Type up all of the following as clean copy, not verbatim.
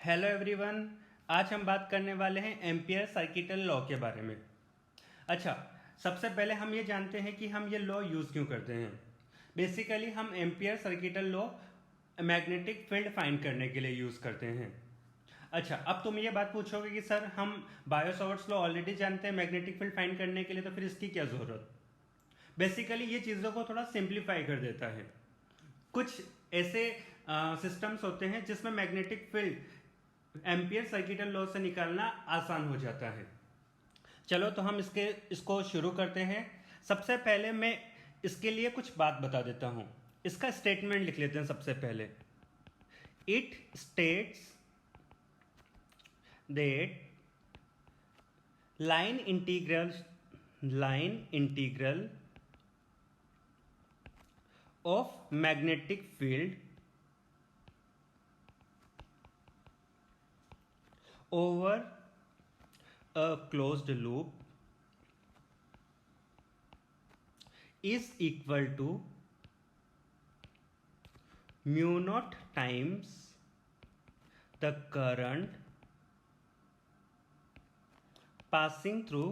Hello everyone. आज हम बात करने वाले हैं एम्पियर सर्किटल लॉ के बारे में। अच्छा, सबसे पहले हम ये जानते हैं कि हम ये लॉ यूज़ क्यों करते हैं। बेसिकली हम ampere circuital law magnetic field find करने के लिए यूज़ करते हैं। अच्छा, अब तुम ये बात पूछोगे कि सर हम बायो-सॉवर्ट्स लॉ ऑलरेडी जानते हैं मैग्नेटिक फील्ड फाइंड करने के लिए, तो फिर इसकी क्या ज़रूरत। बेसिकली ये चीज़ों को थोड़ा सिंप्लीफाई कर देता है। कुछ ऐसे सिस्टम्स होते हैं जिसमें magnetic field ampere circuital law से निकालना आसान हो जाता है। चलो तो हम इसको शुरू करते हैं। सबसे पहले मैं इसके लिए कुछ बात बता देता हूं। इसका स्टेटमेंट लिख लेते हैं सबसे पहले। It states that line integral of magnetic field over a closed loop is equal to mu naught times the current passing through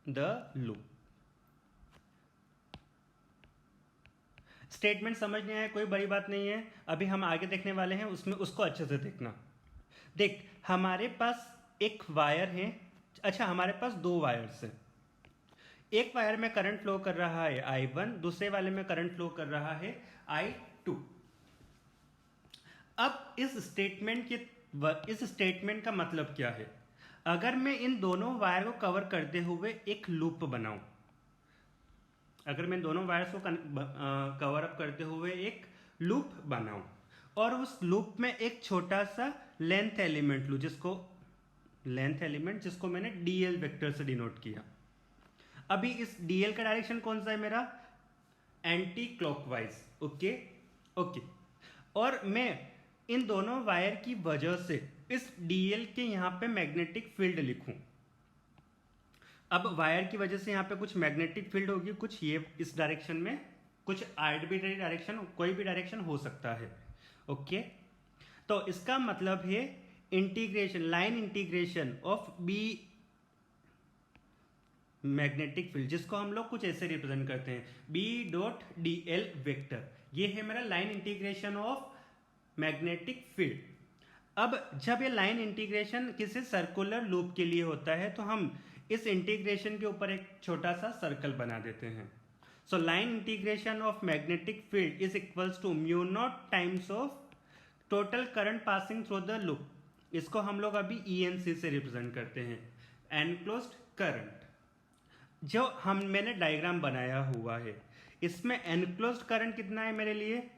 the loop। Statement समझने आए कोई बड़ी बात नहीं है। अभी हम आगे देखने वाले हैं, उसमें उसको अच्छे से देखना। देख, हमारे पास एक वायर है। अच्छा, हमारे पास दो वायर्स हैं। एक वायर में करंट फ्लो कर रहा है I1, दूसरे वाले में करंट फ्लो कर रहा है I2। अब इस स्टेटमेंट का मतलब क्या है। अगर मैं इन दोनों वायर को कवर करते हुए एक लूप बनाऊं, अगर मैं दोनों वायर्स को कवर अप करते हुए एक लूप बनाऊं और उस लूप में एक छोटा सा लेंथ एलिमेंट लूं, जिसको मैंने dl वेक्टर से डिनोट किया। अभी इस dl का डायरेक्शन कौन सा है मेरा, एंटी क्लॉकवाइज। ओके। और मैं इन दोनों वायर की वजह से इस dl के यहां पे मैग्नेटिक फील्ड लिखूं। अब वायर की वजह से यहाँ पे कुछ मैग्नेटिक फील्ड होगी, कुछ ये इस डायरेक्शन में, कुछ आर्बिट्रेरी डायरेक्शन, कोई भी डायरेक्शन हो सकता है। ओके, तो इसका मतलब है line integration of B magnetic field, जिसको हम लोग कुछ ऐसे रिप्रेजेंट करते हैं B.dl वेक्टर। ये है मेरा line integration of magnetic field. अब जब ये लाइन इंटीग्रेशन किसी सर्कुलर लूप के लिए होता है तो हम इस इंटीग्रेशन के ऊपर एक छोटा सा सर्कल बना देते हैं। So line integration of magnetic field is equals to mu not times of total current passing through the loop. इसको हम लोग अभी ENC से रिप्रेजेंट करते हैं, एनक्लोज्ड करंट। जो मैंने डायग्राम बनाया हुआ है, इसमें एनक्लोज्ड करंट कितना है मेरे लिए,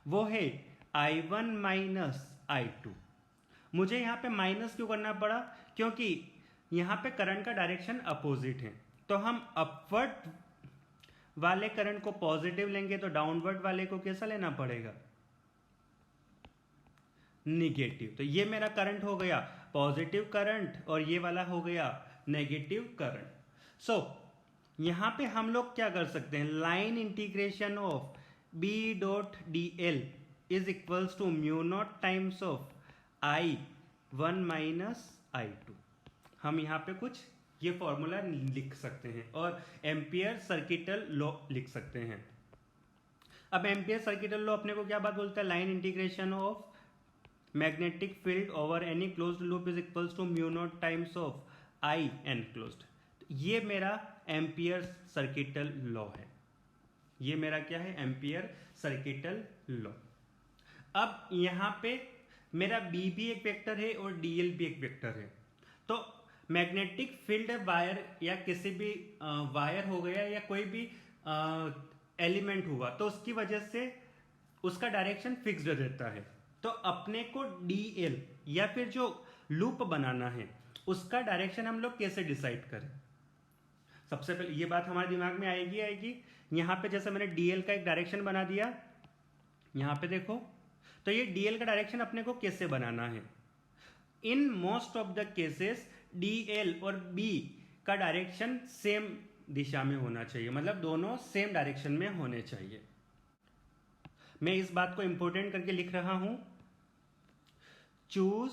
वो है I1 माइनस I2। मुझे यहाँ पे माइनस क्यों करना पड़ा, क्योंकि यहाँ पे करंट का डायरेक्शन अपोजिट है। तो हम अपवर्ड वाले करंट को पॉजिटिव लेंगे तो डाउनवर्ड वाले को कैसा लेना पड़ेगा, निगेटिव। तो ये मेरा करंट हो गया पॉजिटिव करंट और ये वाला हो गया नेगेटिव करंट। सो यहां पे हम लोग क्या कर सकते हैं, line integration of B.dl is equals to mu not times of I1 minus I2। हम यहां पे कुछ ये फॉर्मूला लिख सकते हैं और एम्पियर सर्किटल लॉ लिख सकते हैं। अब एम्पियर सर्किटल लॉ अपने को क्या बात बोलता है, line integration of magnetic field over any closed loop is equals to mu not times of I enclosed. ये मेरा एम्पियर सर्किटल लॉ है। ये मेरा क्या है, एम्पियर सर्किटल लॉ। अब यहां पे मेरा B भी एक वेक्टर है और dl भी एक वेक्टर है। तो मैग्नेटिक फील्ड वायर या किसी भी वायर हो गया या कोई भी एलिमेंट हुआ तो उसकी वजह से उसका डायरेक्शन फिक्स्ड रहता है। तो अपने को dl या फिर जो लूप बनाना है उसका डायरेक्शन हम लोग कैसे डिसाइड करें। सबसे पहले ये बात हमारे दिमाग में आएगी। यहां पे जैसे मैंने dl का एक डायरेक्शन बना दिया, यहां पे देखो, तो ये dl का डायरेक्शन अपने को कैसे बनाना है। In most of the cases dl और b का डायरेक्शन सेम दिशा में होना चाहिए, मतलब दोनों सेम डायरेक्शन में होने चाहिए। मैं इस बात को इंपोर्टेंट करके लिख रहा हूं, choose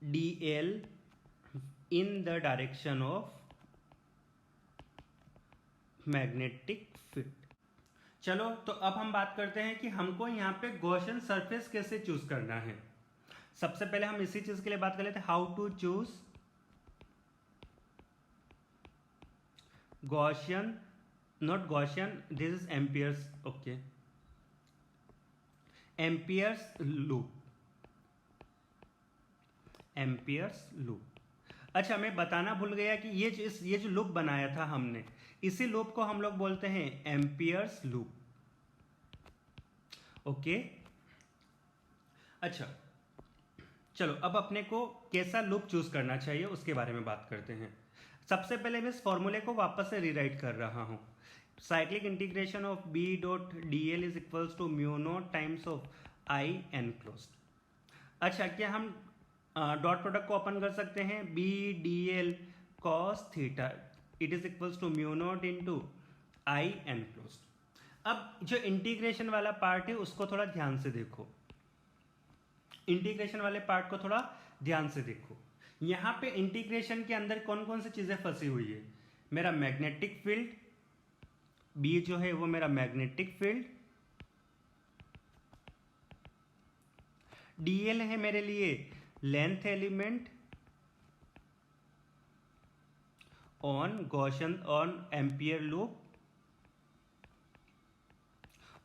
dl in the direction of magnetic field. चलो तो अब हम बात करते हैं कि हमको यहाँ पे गॉसियन सरफेस कैसे चूज करना है। सबसे पहले हम इसी चीज के लिए बात कर लेते हैं, how to choose Gaussian, not Gaussian, this is Ampere's, okay, Ampere's loop, Ampere's loop. अच्छा, मैं बताना भूल गया कि ये जो लूप बनाया था हमने, इसी लूप को हम लोग बोलते हैं एम्पियर्स लूप, ओके। अच्छा, चलो अब अपने को कैसा लूप चूज करना चाहिए उसके बारे में बात करते हैं। सबसे पहले मैं इस फॉर्मूले को वापस से रीराइट कर रहा हूं, cyclic integration of B dot D L is equals to mu not times of I enclosed. अच्छा, क्या हम डॉट प्रोडक्ट को ओपन कर सकते हैं, B D L cos theta it is equals to mu not into I enclosed. अब जो integration वाला पार्ट है उसको थोड़ा ध्यान से देखो, इंटीग्रेशन वाले पार्ट को थोड़ा ध्यान से देखो। यहां पे इंटीग्रेशन के अंदर कौन कौन सी चीजें फंसी हुई है, मेरा मैग्नेटिक फील्ड, बी जो है वो मेरा मैग्नेटिक फील्ड, डीएल है मेरे लिए length element on Gaussian on Ampere loop,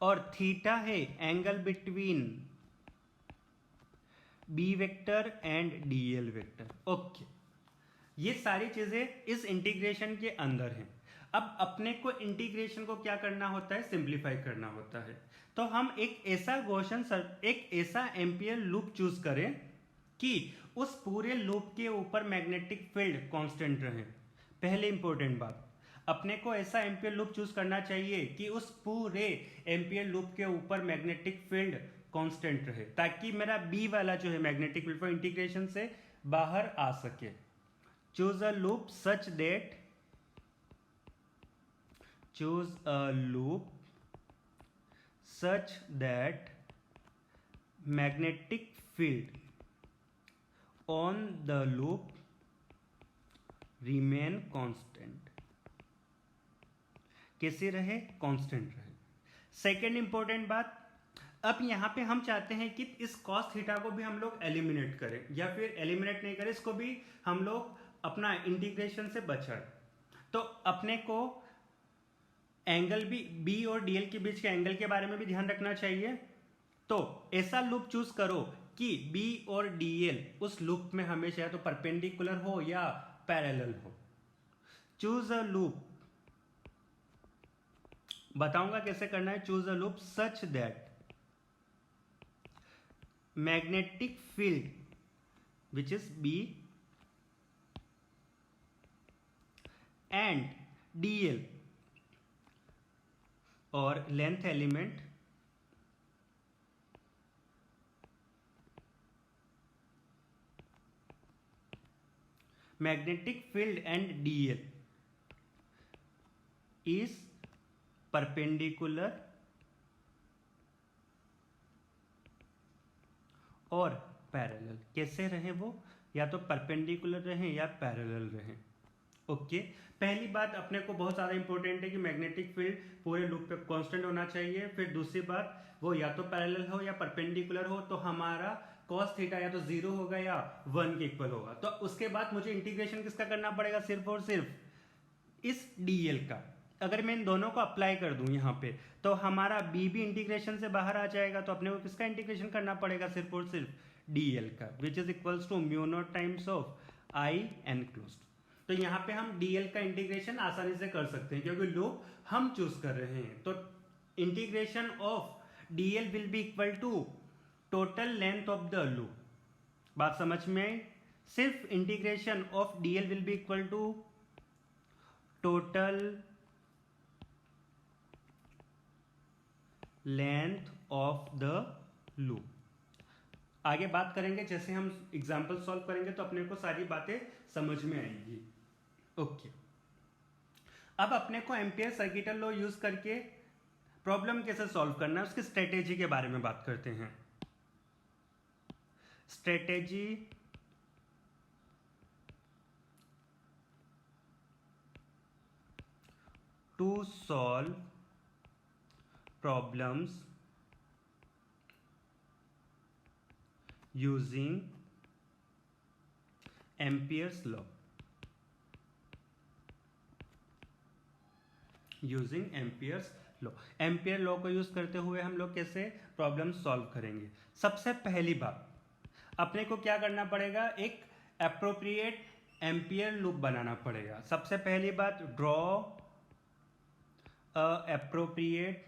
और थीटा है angle between B vector and DL vector, okay. ये सारी चीजें इस इंटीग्रेशन के अंदर हैं। अब अपने को इंटीग्रेशन को क्या करना होता है, सिंप्लीफाई करना होता है। तो हम एक ऐसा एम्पियर लूप चूज करें कि उस पूरे लूप के ऊपर मैग्नेटिक फील्ड कांस्टेंट रहे। पहले इंपॉर्टेंट बात, अपने को ऐसा एम्पियर लूप चूज करना चाहिए कि उस पूरे एम्पियर लूप के ऊपर मैग्नेटिक फील्ड कांस्टेंट रहे, ताकि मेरा बी वाला जो है मैग्नेटिक फील्ड वो इंटीग्रेशन से बाहर आ सके। Choose a loop such that magnetic field on the loop remain constant, कैसे रहे, कांस्टेंट रहे। सेकेंड इंपॉर्टेंट बात, अब यहां पे हम चाहते हैं कि इस cos थीटा को भी हम लोग एलिमिनेट करें, या फिर एलिमिनेट नहीं करें, इसको भी हम लोग अपना इंटीग्रेशन से बचाएं। तो अपने को एंगल भी बी और डीएल के बीच के एंगल के बारे में भी ध्यान रखना चाहिए। तो ऐसा लूप चूज करो कि बी और डीएल उस लूप में हमेशा या तो परपेंडिकुलर हो या पैरेलल हो। चूज अ लूप, बताऊंगा कैसे करना है। Choose a loop such that magnetic field which is B and DL और length element magnetic field and DL is perpendicular और पैरेलल। कैसे रहे वो, या तो परपेंडिकुलर रहे या पैरेलल रहे, ओके। पहली बात अपने को बहुत ज़्यादा इंपॉर्टेंट है कि मैग्नेटिक फील्ड पूरे लूप पे कांस्टेंट होना चाहिए। फिर दूसरी बात, वो या तो पैरेलल हो या परपेंडिकुलर हो, तो हमारा cos थीटा या तो 0 होगा या 1 के इक्वल होगा। तो उसके बाद मुझे इंटीग्रेशन किसका करना पड़ेगा, सिर्फ और सिर्फ इस dl का। अगर मैं इन दोनों को अप्लाई कर दूं यहाँ पे, तो हमारा b भी इंटीग्रेशन से बाहर आ जाएगा। तो अपने को किसका इंटीग्रेशन करना पड़ेगा, सिर्फ और सिर्फ dl का, which is equals to mu not times of I enclosed. तो यहाँ पे हम dl का इंटीग्रेशन आसानी से कर सकते हैं क्योंकि लूप हम चूज कर रहे हैं। तो integration of dl will be equal to total length of the loop. बात समझ में आई। सिर्फ integration of dl will be equal to total length of the loop. आगे बात करेंगे, जैसे हम एग्जाम्पल सॉल्व करेंगे तो अपने को सारी बातें समझ में आएंगी, ओके। अब अपने को एम्पियर सर्किटल लॉ यूज करके प्रॉब्लम कैसे सॉल्व करना है उसकी स्ट्रेटेजी के बारे में बात करते हैं। Strategy to solve problems using Ampere's law. Using Ampere's law, Ampere law को यूज करते हुए हम लोग कैसे प्रॉब्लम सॉल्व करेंगे। सबसे पहली बात अपने को क्या करना पड़ेगा, एक एप्रोप्रिएट एम्पियर लूप बनाना पड़ेगा। सबसे पहली बात, draw a appropriate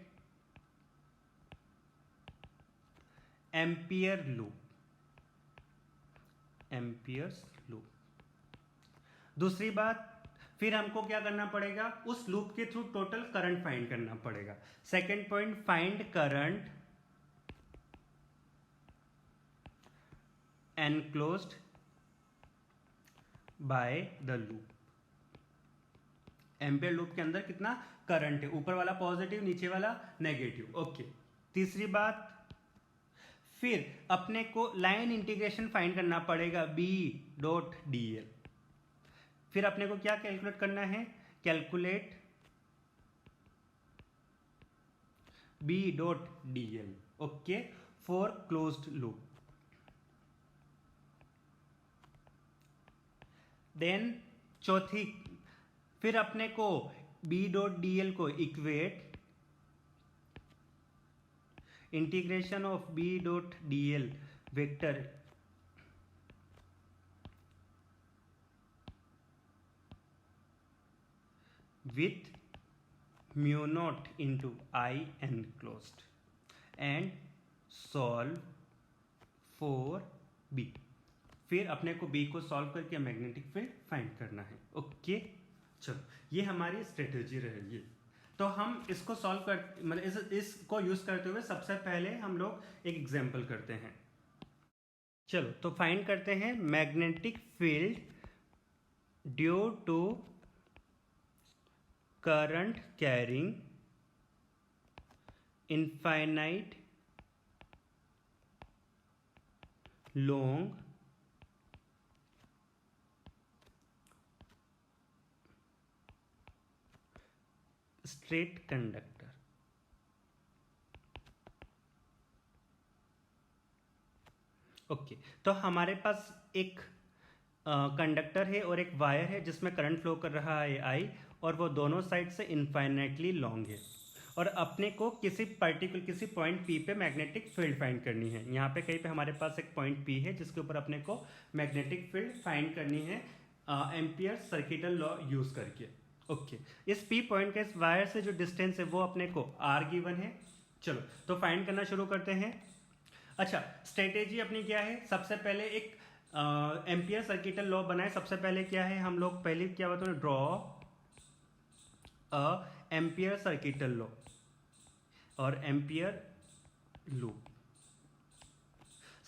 ampere loop, Ampere's loop. दूसरी बात, फिर हमको क्या करना पड़ेगा, उस लूप के थ्रू टोटल करंट फाइंड करना पड़ेगा। Second point, find current enclosed by the loop. Ampere loop के अंदर कितना करंट है, ऊपर वाला पॉजिटिव नीचे वाला नेगेटिव। ओके। तीसरी बात, फिर अपने को लाइन इंटीग्रेशन फाइंड करना पड़ेगा B.dl। फिर अपने को क्या कैलकुलेट करना है, calculate B.dl। Okay, for closed loop. Then चौथी, फिर अपने को B.dl को equate integration of B.dl vector with mu naught into I enclosed and solve for B। फिर अपने को B को सॉल्व करके मैग्नेटिक फील्ड फाइंड करना है। ओके, चलो ये हमारी स्ट्रेटेजी रहेगी। तो हम इसको सॉल्व कर मतलब इसको यूज करते हुए सबसे पहले हम लोग एक एग्जांपल करते हैं। चलो तो फाइंड करते हैं magnetic field due to current carrying infinite long straight conductor। Okay, तो हमारे पास एक कंडक्टर है और एक वायर है जिसमें करंट फ्लो कर रहा है आई, और वो दोनों साइड से इनफाइनाइटली लॉन्ग है। और अपने को किसी पॉइंट P पे मैग्नेटिक फील्ड फाइंड करनी है। यहाँ पे कहीं पे हमारे पास एक पॉइंट P है जिसके ऊपर अपने को मैग्नेटिक फील्ड फाइंड करनी है एम्पियर सर्किटल लॉ यूज करके। ओके, इस P पॉइंट के इस वायर से जो डिस्टेंस है वो अपने को R गिवन है। चलो तो फाइंड करना शुरू करते हैं। अच्छा, स्ट्रेटेजी अपनी क्या है, सबसे पहले एक एम्पियर सर्किटल लॉ बनाए। सबसे पहले क्या है, हम लोग पहले क्या बताते हैं, draw a ampere circuital law और एम्पियर लूप।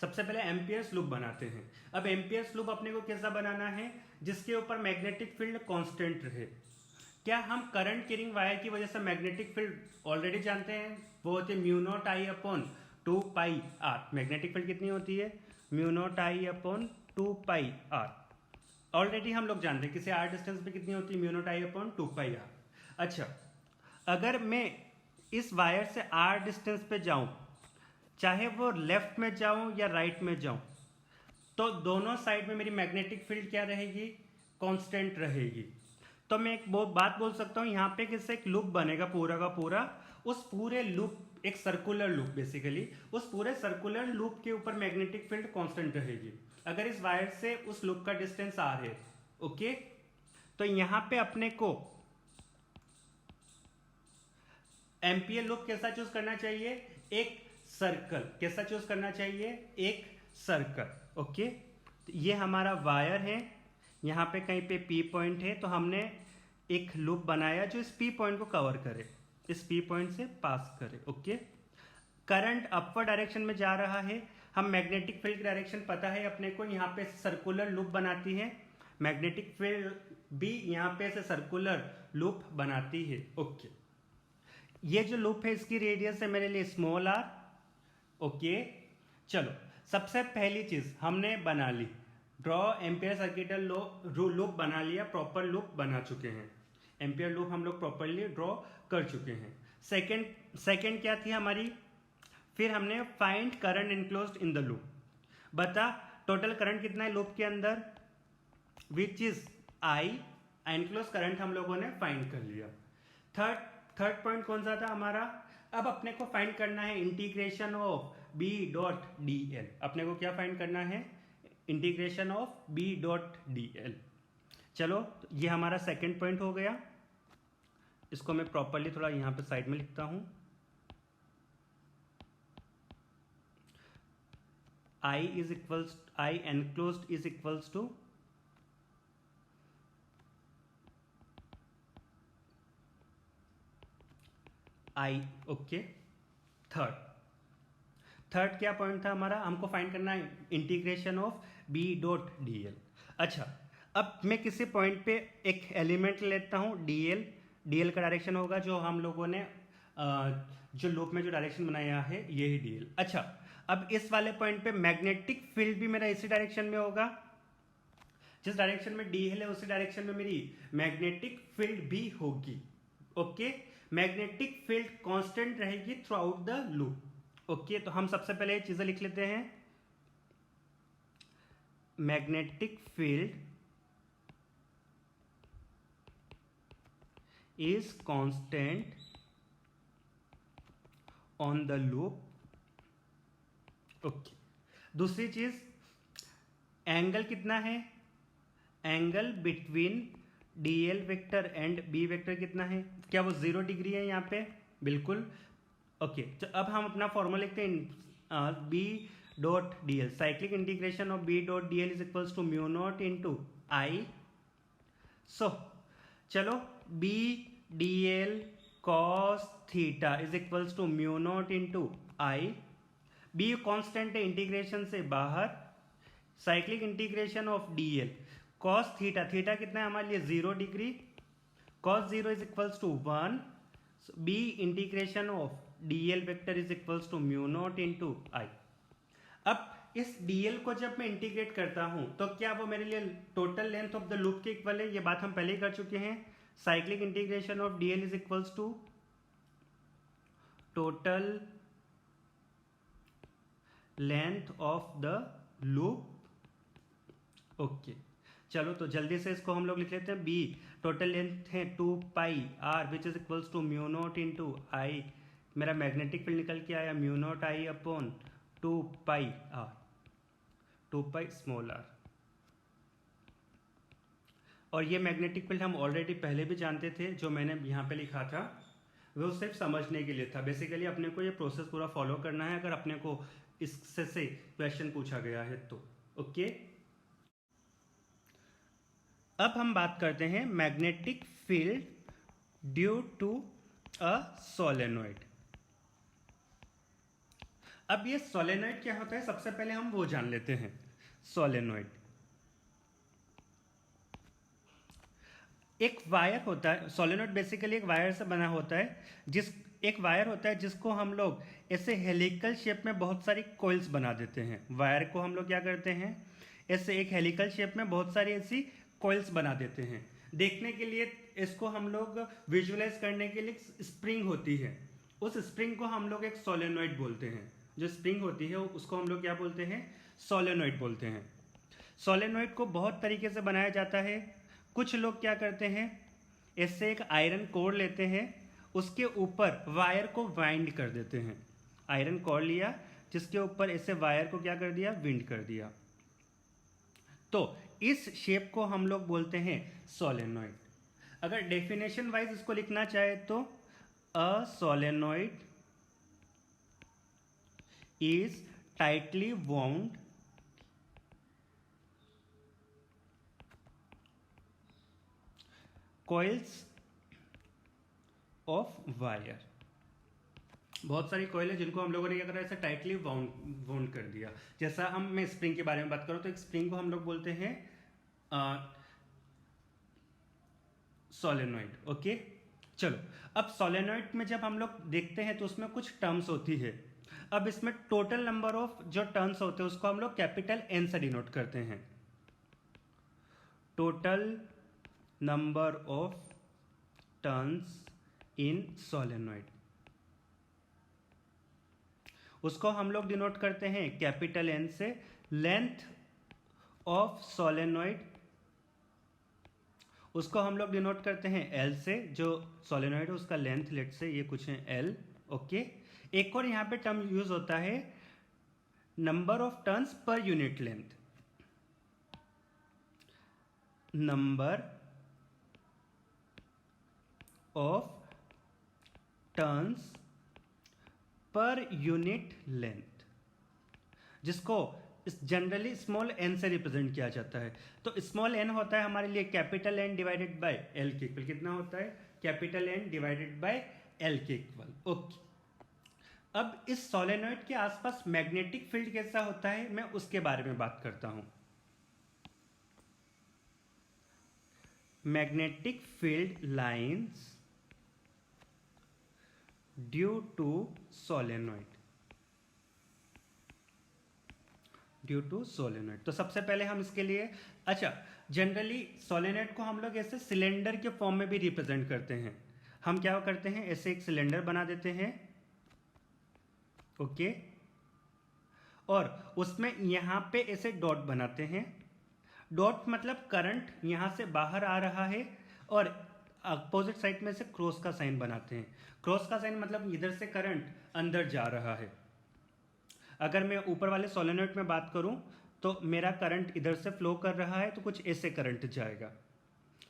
सबसे पहले एम्पियर्स लूप बनाते हैं। अब एम्पियर्स लूप अपने को कैसा बनाना है, जिसके ऊपर मैग्नेटिक फील्ड कांस्टेंट रहे। क्या हम करंट कैरिंग वायर की वजह से मैग्नेटिक फील्ड ऑलरेडी जानते हैं, वो होती है mu naught I upon 2 pi R. Magnetic field कितनी होती है, mu naught I upon 2 pi R. Already हम लोग जानते हैं किसी आर डिस्टेंस पे कितनी होती है, mu naught I upon 2 pi R. अच्छा, अगर मैं इस वायर से आर डिस्टेंस पे जाऊं, चाहे वो लेफ्ट में जाऊं या राइट में जाऊं, तो दोनों साइड में मेरी मैग्नेटिक फील्ड क्या रहेगी, कांस्टेंट रहेगी। तो मैं एक बात बोल सकता हूं, यहाँ पे किससे एक लूप बनेगा पूरा का पूरा। उस पूरे लूप, एक सर्कुलर लूप बेसिकली, उस पूरे सर्कुलर लूप के ऊपर मैग्नेटिक फील्ड कांस्टेंट रहेगी अगर इस वायर से उस लूप का डिस्टेंस आर है। ओके, तो यहां पे अपने को एम्पियर लूप कैसा चूज करना चाहिए, एक सर्कल। कैसा चूज करना चाहिए, एक सर्कल। ओके, तो ये हमारा वायर है, यहाँ पे कहीं पे P पॉइंट है, तो हमने एक लूप बनाया जो इस P पॉइंट को कवर करे, इस P पॉइंट से पास करे। ओके, करंट अपवर्ड डायरेक्शन में जा रहा है। हम मैग्नेटिक फील्ड की डायरेक्शन पता है अपने को, यहाँ पे सर्कुलर लूप बनाती है, मैग्नेटिक फील्ड भी यहाँ पे ऐसे सर्कुलर लूप बनाती है। ओके, ये जो लूप है इसकी रेडियस है मेरे लिए स्मॉल आर। ओके, चलो सबसे पहली चीज हमने बना ली, ड्रॉ एम्पियर सर्किटल लूप बना लिया, प्रॉपर लूप बना चुके हैं, एम्पियर लूप हम लोग प्रॉपरली ड्रॉ कर चुके हैं। सेकंड क्या थी हमारी, फिर हमने find current enclosed in the loop, बता टोटल करंट कितना है लूप के अंदर, विच इज आई, एनक्लोज करंट हम लोगों ने फाइंड कर लिया। थर्ड पॉइंट कौन सा था हमारा, अब अपने को फाइंड करना है integration of B dot D L. अपने को क्या फाइंड करना है, integration of B dot D L. चलो ये हमारा सेकंड पॉइंट हो गया, इसको मैं प्रॉपरली थोड़ा यहां पे साइड में लिखता हूं। I enclosed is equals to I। Okay, third क्या पॉइंट था हमारा, हमको फाइंड करना है integration of B dot D L. अच्छा, अब मैं किसी पॉइंट पे एक एलिमेंट लेता हूं DL का डायरेक्शन होगा जो हम लोगों ने जो लूप में जो डायरेक्शन बनाया है यही DL। अच्छा, अब इस वाले पॉइंट पे मैग्नेटिक फील्ड भी मेरा इसी डायरेक्शन में होगा, जिस डायरेक्शन में DL है उसी डायरेक्शन में मेरी मैग्नेटिक फील्ड भी होगी। ओके, मैग्नेटिक फील्ड कांस्टेंट रहेगी through out the loop. Okay, तो हम सबसे पहले चीजें लिख लेते हैं, magnetic field is constant on the loop. Okay, दूसरी चीज एंगल कितना है, angle between DL vector and B vector कितना है, क्या वो 0 डिग्री है यहाँ पे, बिल्कुल। ओके, तो अब हम अपना फॉर्मूला लिखते हैं, B dot D L, cyclic integration of B dot D L is equals to mu not into I. So चलो B D L cos theta is equals to mu not into I. B constant है integration से बाहर, cyclic integration of DL cos theta, theta कितना है हमारे लिए 0 degree, cos 0 is equals to 1, B integration of DL vector is equals to mu not into I. अब इस DL को जब मैं इंटीग्रेट करता हूं तो क्या वो मेरे लिए total length of the loop के इक्वल है, ये बात हम पहले ही कर चुके हैं। Cyclic integration of DL is equals to total length of the loop. Okay, चलो तो जल्दी से इसको हम लोग लिख लेते हैं, B टोटल लेंथ है 2 pi r which is equals to mu not into I. मेरा मैग्नेटिक फील्ड निकल के आया mu naught I upon 2 pi r, 2 pi small r। और ये मैग्नेटिक फील्ड हम ऑलरेडी पहले भी जानते थे, जो मैंने यहाँ पे लिखा था वो सिर्फ समझने के लिए था। बेसिकली अपने को ये प्रोसेस पूरा फॉलो करना है अगर अपने को इससे से क्वेश्चन पूछा गया है तो। ओके, अब हम बात करते हैं magnetic field due to a solenoid. अब ये सोलेनॉइड क्या होता है, सबसे पहले हम वो जान लेते हैं। सोलेनॉइड एक वायर होता है, सोलेनॉइड बेसिकली एक वायर से बना होता है, एक वायर होता है जिसको हम लोग ऐसे हेलिकल शेप में बहुत सारी कॉइल्स बना देते हैं। वायर को हम लोग क्या करते हैं, ऐसे एक हेलिकल शेप में बहुत सारी ऐसी कॉइल्स बना देते हैं। देखने के लिए इसको हम लोग विजुअलाइज करने के लिए स्प्रिंग होती है, उस स्प्रिंग को हम लोग एक सोलेनॉइड बोलते हैं। जो स्प्रिंग होती है उसको हम लोग क्या बोलते हैं, सोलेनॉइड बोलते हैं। सोलेनॉइड को बहुत तरीके से बनाया जाता है। कुछ लोग क्या करते हैं, इससे एक आयरन कोर लेते हैं, उसके ऊपर वायर को वाइंड कर देते हैं। आयरन कोर लिया जिसके ऊपर ऐसे वायर को क्या कर दिया, विंड कर दिया, तो इस शेप को हम लोग बोलते हैं सोलेनॉइड। अगर डेफिनेशन वाइज इसको लिखना चाहे तो a solenoid is tightly wound coils of wire. बहुत सारी कॉइल है जिनको हम लोगों ने क्या करा, ऐसे टाइटली वाउंड कर दिया। जैसा मैं स्प्रिंग के बारे में बात करूँ तो एक स्प्रिंग को हम लोग बोलते हैं सोलेनॉइड। ओके, चलो अब सोलेनॉइड में जब हम लोग देखते हैं तो उसमें कुछ टर्म्स होती है। अब इसमें टोटल नंबर ऑफ जो टर्न्स होते हैं उसको हम लोग कैपिटल एन से डिनोट करते हैं। Total number of turns in solenoid, उसको हम लोग डिनोट करते हैं कैपिटल एन से। लेंथ ऑफ सोलेनॉइड, उसको हम लोग डिनोट करते हैं एल से। जो सोलेनॉइड है उसका लेंथ लेट से ये कुछ है एल। ओके, एक और यहां पे टर्म यूज होता है number of turns per unit length. Number of turns per unit length, जिसको जनरली स्मॉल एन से रिप्रेजेंट किया जाता है। तो स्मॉल एन होता है हमारे लिए capital N divided by L के इक्वल। कितना होता है? Capital N divided by L के इक्वल। ओके, अब इस सोलेनॉइड के आसपास मैग्नेटिक फील्ड कैसा होता है मैं उसके बारे में बात करता हूं। Magnetic field lines due to solenoid, due to solenoid. तो सबसे पहले हम इसके लिए, अच्छा, जनरली सोलेनॉइड को हम लोग ऐसे सिलेंडर के फॉर्म में भी रिप्रेजेंट करते हैं। हम क्या करते हैं, ऐसे एक सिलेंडर बना देते हैं। ओके, और उसमें यहां पे ऐसे डॉट बनाते हैं। डॉट मतलब करंट यहां से बाहर आ रहा है और अपोजिट साइड में से क्रॉस का साइन बनाते हैं। क्रॉस का साइन मतलब इधर से करंट अंदर जा रहा है। अगर मैं ऊपर वाले सोलेनॉइड में बात करूं तो मेरा करंट इधर से फ्लो कर रहा है तो कुछ ऐसे करंट जाएगा,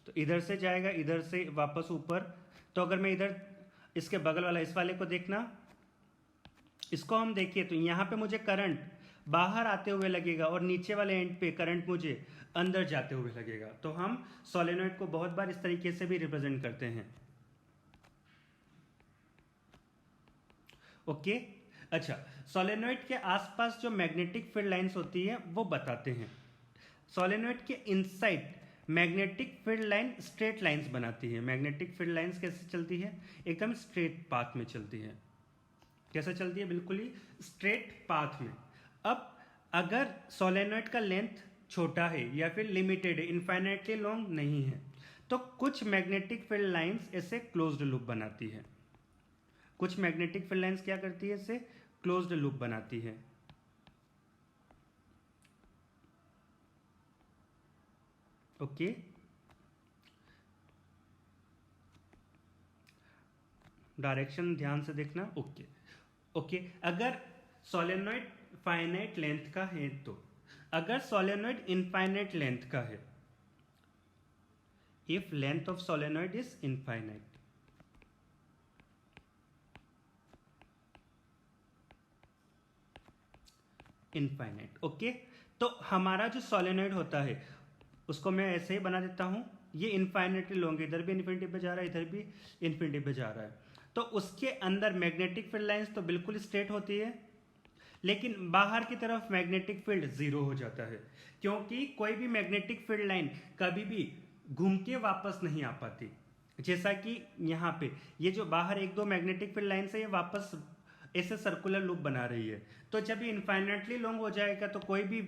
तो इधर से जाएगा, इधर से वापस ऊपर। तो अगर मैं इधर इसके बगल वाला इस वाले को देखना, इसको हम देखिए तो यहाँ पे मुझे करंट बाहर आते हुए लगेगा और नीचे वाले एंड पे करंट मुझे अंदर जाते हुए लगेगा। तो हम सोलेनॉइड को बहुत बार इस तरीके से भी रिप्रेजेंट करते हैं। ओके, अच्छा, सोलेनॉइड के आसपास जो मैग्नेटिक फील्ड लाइंस होती है वो बताते हैं। सोलेनॉइड के inside magnetic field line straight lines बनाती है। मैग्नेटिक फील्ड लाइंस कैसे चलती है? एकदम स्ट्रेट पाथ में चलती है। कैसे चलती है? बिल्कुल ही स्ट्रेट पाथ में। अब अगर सोलेनॉइड का लेंथ छोटा है या फिर लिमिटेड है, इनफाइनाइटली लॉन्ग नहीं है, तो कुछ मैग्नेटिक फील्ड लाइंस ऐसे क्लोज्ड लूप बनाती है। कुछ मैग्नेटिक फील्ड लाइंस क्या करती है? इसे क्लोज्ड लूप बनाती है। ओके, डायरेक्शन ध्यान से देखना। ओके, ओके, अगर सोलेनॉइड फाइनाइट लेंथ का है तो, अगर सोलेनॉइड इनफाइनाइट लेंथ का है, if length of solenoid is infinite, infinite. Okay, तो हमारा जो सोलेनॉइड होता है उसको मैं ऐसे ही बना देता हूं। ये इनफाइनाइटली लॉन्ग, इधर भी इन्फिनिटी पे जा रहा है, इधर भी इन्फिनिटी पे जा रहा है। तो उसके अंदर मैग्नेटिक फील्ड लाइंस तो बिल्कुल स्ट्रेट होती है, लेकिन बाहर की तरफ मैग्नेटिक फील्ड जीरो हो जाता है, क्योंकि कोई भी मैग्नेटिक फील्ड लाइन कभी भी घूम के वापस नहीं आ पाती। जैसा कि यहाँ पे ये जो बाहर एक दो मैग्नेटिक फील्ड लाइन है, ये वापस ऐसे सर्कुलर लूप बना रही है। तो जब ये इनफाइनाइटली लॉन्ग हो जाएगा तो कोई भी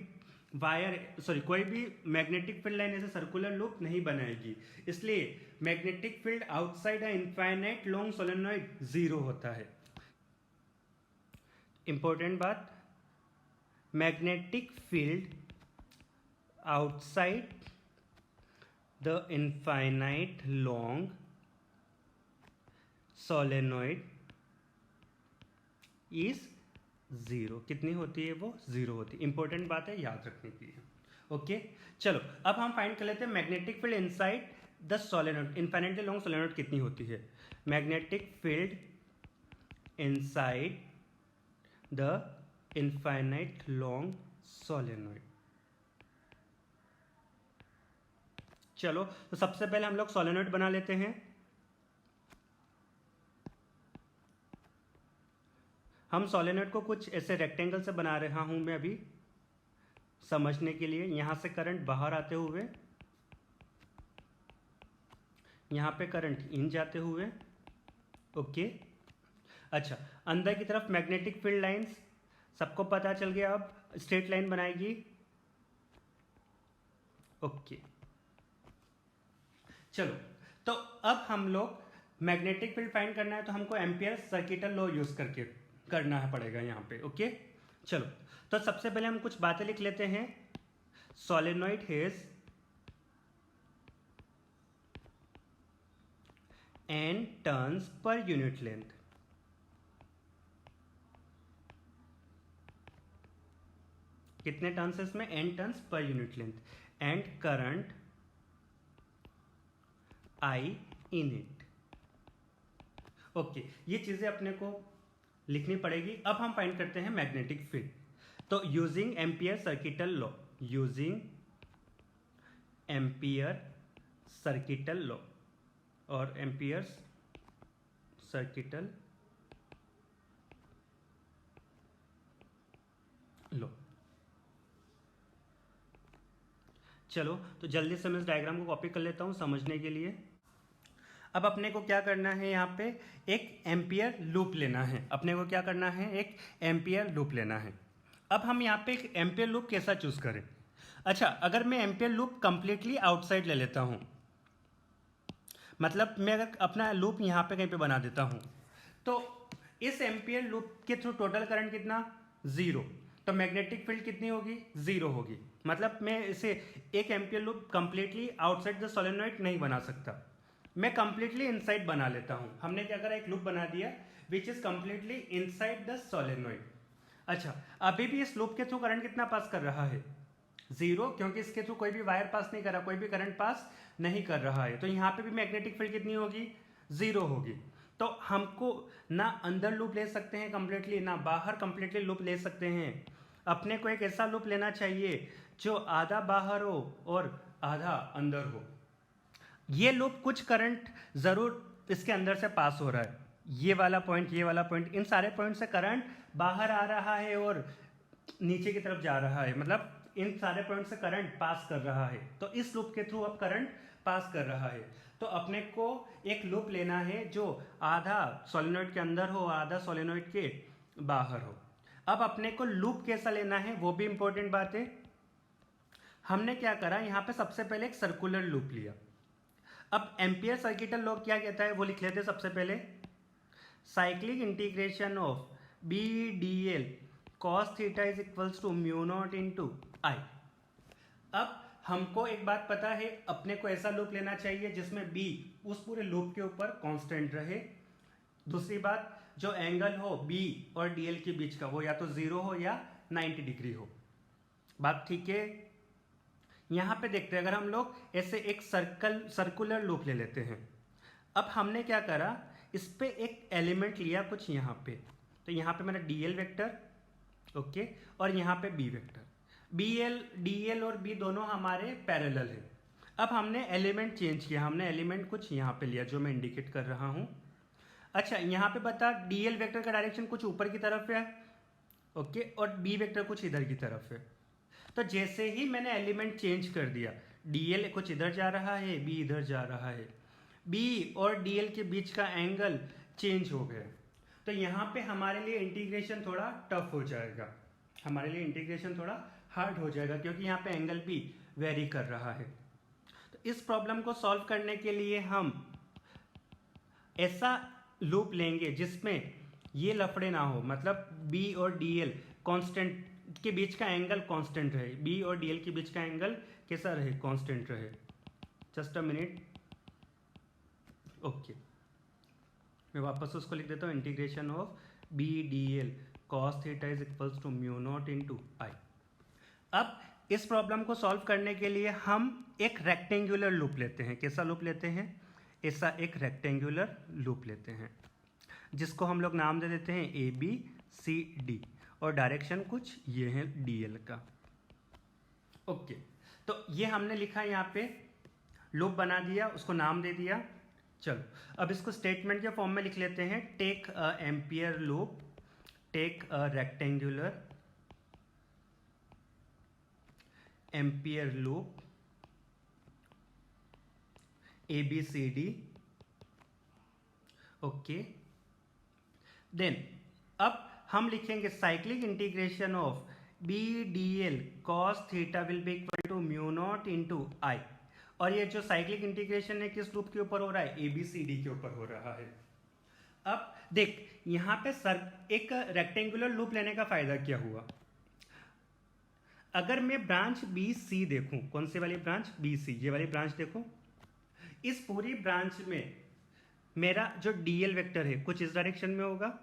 कोई भी मैग्नेटिक फील्ड लाइन ऐसे सर्कुलर लूप नहीं बनाएगी। इसलिए मैग्नेटिक फील्ड आउटसाइड अ इनफाइनाइट लॉन्ग सोलेनॉइड जीरो होता है। इंपॉर्टेंट बात, magnetic field outside the infinite long solenoid is zero. कितनी होती है वो? जीरो होती है। इंपॉर्टेंट बात है, याद रखने की है। ओके, चलो अब हम फाइंड कर लेते हैं magnetic field inside the solenoid, infinitely long solenoid कितनी होती है। Magnetic field inside the infinite long solenoid. चलो, तो सबसे पहले हम लोग सोलेनॉइड बना लेते हैं। हम सोलेनॉइड को कुछ ऐसे रेक्टेंगल से बना रहा हूं मैं अभी समझने के लिए। यहां से करंट बाहर आते हुए यहाँ पे करंट इन जाते हुए, ओके। अच्छा, अंदर की तरफ मैग्नेटिक फील्ड लाइंस, सबको पता चल गया। अब स्ट्रेट लाइन बनाएगी, ओके। चलो, तो अब हम लोग मैग्नेटिक फील्ड फाइंड करना है, तो हमको एम्पियर सर्किटल लॉ यूज करके करना है पड़ेगा यहाँ पे, ओके। चलो, तो सबसे पहले हम कुछ बातें लिख लेते हैं। Solenoid has n turns per unit length. कितने टर्न्स है इसमें? n turns per unit length. And current I in it, okay. ये चीजें अपने को लिखनी पड़ेगी। अब हम फाइंड करते हैं मैग्नेटिक फील्ड। तो using ampere circuital law, using ampere circuital law और एम्पियर सर्किटल लॉ। चलो, तो जल्दी से मैं इस डायग्राम को कॉपी कर लेता हूं समझने के लिए। अब अपने को क्या करना है, यहाँ पे एक एम्पियर लूप लेना है। अपने को क्या करना है? एक एम्पियर लूप लेना है। अब हम यहाँ पे एक एम्पियर लूप कैसा चूज करें? अच्छा, अगर मैं एम्पियर लूप कंप्लीटली आउटसाइड ले लेता हूँ, मतलब मैं अगर अपना लूप यहाँ पे कहीं पे बना देता हूँ, तो इस एम्पियर लूप के थ्रू टोटल करंट कितना? 0। तो मैग्नेटिक फील्ड कितनी होगी? 0 होगी। मतलब मैं इसे एक ampere loop completely outside the solenoid नहीं बना सकता, मैं कंप्लीटली इनसाइड बना लेता हूं। हमने क्या करा? एक लूप बना दिया which is completely inside the solenoid. अच्छा, अभी भी इस लूप के थ्रू करंट कितना पास कर रहा है? 0, क्योंकि इसके थ्रू कोई भी वायर पास नहीं कर रहा, कोई भी करंट पास नहीं कर रहा है। तो यहाँ पे भी मैग्नेटिक फील्ड कितनी होगी? 0 होगी। तो हमको ना अंदर लूप ले सकते हैं कंप्लीटली, ना बाहर कंप्लीटली लूप ले सकते हैं। अपने को एक ऐसा लूप लेना चाहिए जो आधा बाहर हो और आधा अंदर हो। ये लूप कुछ करंट जरूर इसके अंदर से पास हो रहा है, ये वाला पॉइंट, ये वाला पॉइंट, इन सारे पॉइंट से करंट बाहर आ रहा है और नीचे की तरफ जा रहा है, मतलब इन सारे पॉइंट से करंट पास कर रहा है। तो इस लूप के थ्रू अब करंट पास कर रहा है। तो अपने को एक लूप लेना है जो आधा सोलेनोइड के अंदर हो, आधा सोलेनोइड के बाहर हो। अब अपने को लूप कैसा लेना है वो भी इंपॉर्टेंट बात है। हमने क्या करा, यहाँ पे सबसे पहले एक सर्कुलर लूप लिया। अब एम्पियर सर्किटल लॉ क्या कहता है वो लिख लेते हैं सबसे पहले। Cyclic integration of B D L cos theta is equals to mu not into I. अब हमको एक बात पता है, अपने को ऐसा लूप लेना चाहिए जिसमें बी उस पूरे लूप के ऊपर कांस्टेंट रहे। दूसरी बात, जो एंगल हो बी और डीएल के बीच का वो या तो 0 हो या 90 डिग्री हो। बात ठीक है? यहां पे देखते हैं, अगर हम लोग ऐसे एक सर्कुलर लूप ले लेते हैं। अब हमने क्या करा, इस पे एक एलिमेंट लिया कुछ यहाँ पे। तो यहाँ पे मेरा डीएल वेक्टर, ओके, और यहाँ पे बी वेक्टर। डीएल और बी दोनों हमारे पैरेलल है। अब हमने एलिमेंट चेंज किया, हमने एलिमेंट कुछ यहाँ पे लिया जो मैं इंडिकेट कर रहा हूँ। अच्छा, यहाँ पे बता, डीएल वेक्टर का डायरेक्शन कुछ ऊपर की तरफ है, ओके, और बी वेक्टर कुछ इधर की तरफ है। तो जैसे ही मैंने एलिमेंट चेंज कर दिया, डीएल कुछ इधर जा रहा है, बी इधर जा रहा है, बी और डीएल के बीच का एंगल चेंज हो गया। तो यहाँ पे हमारे लिए इंटीग्रेशन थोड़ा टफ हो जाएगा, हमारे लिए इंटीग्रेशन थोड़ा हार्ड हो जाएगा, क्योंकि यहाँ पे एंगल भी वेरी कर रहा है। तो इस प्रॉब्लम को सॉल्व करने के लिए हम ऐसा लूप लेंगे जिसमें ये लफड़े ना हो, मतलब बी और डीएल कांस्टेंट के बीच का एंगल कांस्टेंट रहे, बी और डीएल के बीच का एंगल कैसा रहे? कांस्टेंट रहे। जस्ट अ मिनट, ओके, मैं वापस उसको लिख देता हूँ। Integration of B D L cos theta is equals to mu not into I. अब इस प्रॉब्लम को सॉल्व करने के लिए हम एक रेक्टेंगुलर लूप लेते हैं। कैसा लूप लेते हैं? ऐसा एक रेक्टेंगुलर लूप लेते हैं जिसको हम लोग नाम दे देते हैं ए बी सी डी, और डायरेक्शन कुछ ये है डीएल का, ओके। तो ये हमने लिखा यहाँ पे, लूप बना दिया, उसको नाम दे दिया। चलो, अब इसको स्टेटमेंट के फॉर्म में लिख लेते हैं। Take a ampere loop, take a rectangular ampere loop A B C D, okay. Then अब हम लिखेंगे cyclic integration of B D L cos theta will be equal to mu not into I. और ये जो cyclic integration है किस loop के ऊपर हो रहा है? ए बी सी डी के ऊपर हो रहा है। अब देख यहां पे एक रेक्टेंगुलर लूप लेने का फायदा क्या हुआ? अगर मैं ब्रांच बी सी देखूं, कौन सी वाली ब्रांच? बी सी, ये वाली ब्रांच देखो। इस पूरी ब्रांच में मेरा जो डीएल वेक्टर है कुछ इस डायरेक्शन में होगा,